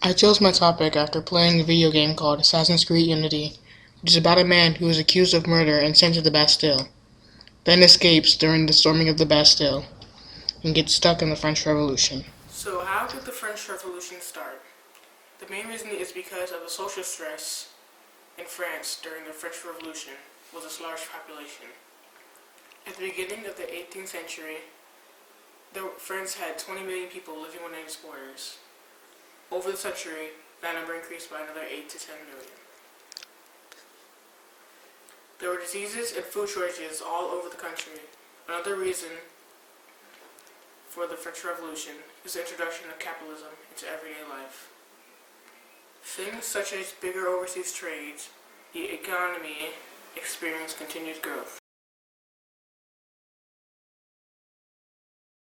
I chose my topic after playing a video game called Assassin's Creed Unity, which is about a man who is accused of murder and sent to the Bastille, then escapes during the storming of the Bastille, and gets stuck in the French Revolution. So how did the French Revolution start? The main reason is because of the social stress in France during the French Revolution was its large population. At the beginning of the 18th century, France had 20 million people living within its borders. Over the century, that number increased by another 8 to 10 million. There were diseases and food shortages all over the country. Another reason for the French Revolution is the introduction of capitalism into everyday life. Things such as bigger overseas trades, the economy experienced continued growth.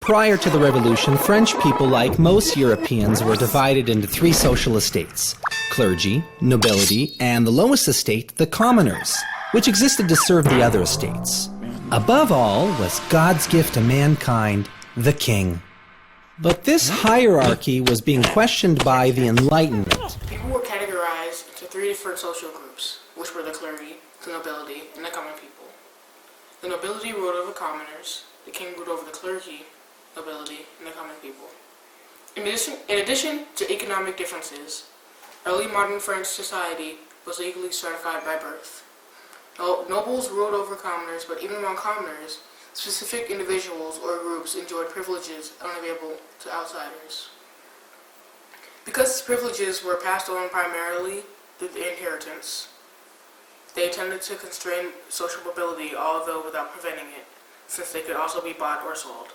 Prior to the revolution, French people, like most Europeans, were divided into three social estates: clergy, nobility, and the lowest estate, the commoners, which existed to serve the other estates. Above all was God's gift to mankind, the king. But this hierarchy was being questioned by the Enlightenment. People were categorized into three different social groups, which were the clergy, the nobility, and the common people. The nobility ruled over commoners, the king ruled over the clergy, nobility, and the common people. In addition to economic differences, early modern French society was legally stratified by birth. Nobles ruled over commoners, but even among commoners, specific individuals or groups enjoyed privileges unavailable to outsiders. Because these privileges were passed on primarily through the inheritance, they tended to constrain social mobility, although without preventing it, since they could also be bought or sold.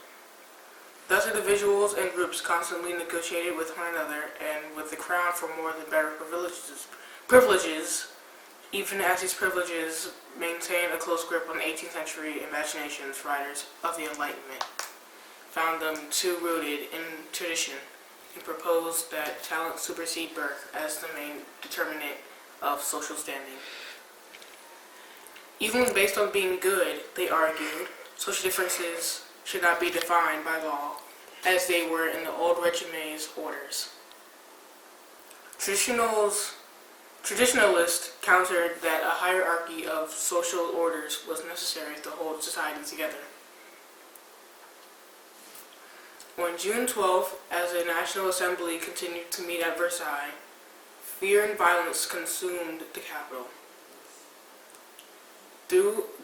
Thus, individuals and groups constantly negotiated with one another and with the crown for more than better privileges, even as these privileges maintained a close grip on 18th century imaginations. Writers of the Enlightenment found them too rooted in tradition and proposed that talent supersede birth as the main determinant of social standing. Even based on being good, they argued, social differences should not be defined by law, as they were in the old regime's orders. Traditionalists countered that a hierarchy of social orders was necessary to hold society together. On June 12th, as the National Assembly continued to meet at Versailles, fear and violence consumed the capital.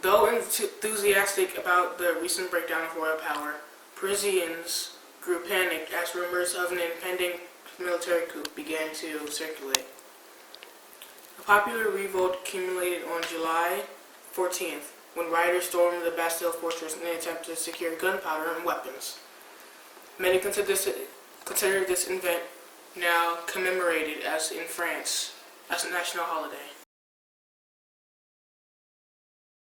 Though enthusiastic about the recent breakdown of royal power, Parisians grew panicked as rumors of an impending military coup began to circulate. A popular revolt accumulated on July 14th, when rioters stormed the Bastille fortress in an attempt to secure gunpowder and weapons. Many consider this event, now commemorated as in France, as a national holiday.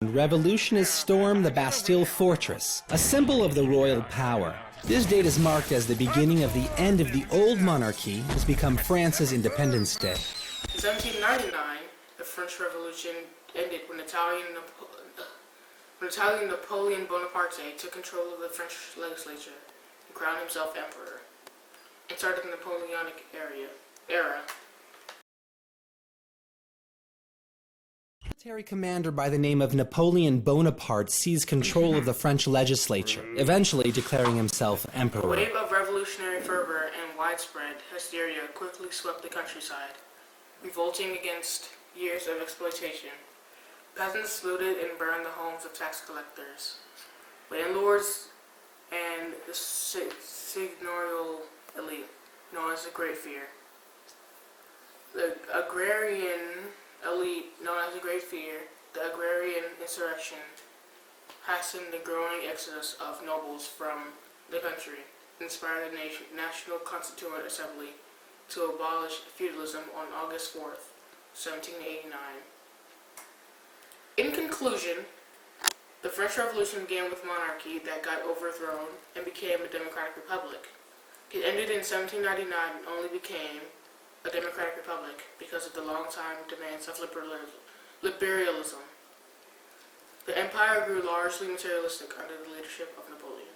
Revolutionists stormed the Bastille fortress, a symbol of the royal power. This date is marked as the beginning of the end of the old monarchy, has become France's Independence Day. In 1799, the French Revolution ended when Italian Napoleon Bonaparte took control of the French legislature and crowned himself emperor, and started the Napoleonic era. A military commander by the name of Napoleon Bonaparte seized control of the French legislature, eventually declaring himself A emperor. wave of revolutionary fervor and widespread hysteria quickly swept the countryside, revolting against years of exploitation. Peasants looted and burned the homes of tax collectors. Landlords and the seigneurial elite, known as the Great Fear. The agrarian elite, known as the Great Fear, the agrarian insurrection, hastened the growing exodus of nobles from the country, inspired the National Constituent Assembly to abolish feudalism on August 4th, 1789. In conclusion, the French Revolution began with monarchy that got overthrown and became a democratic republic. It ended in 1799 and only became a democratic republic because of the long-time demands of liberalism. The empire grew largely materialistic under the leadership of Napoleon.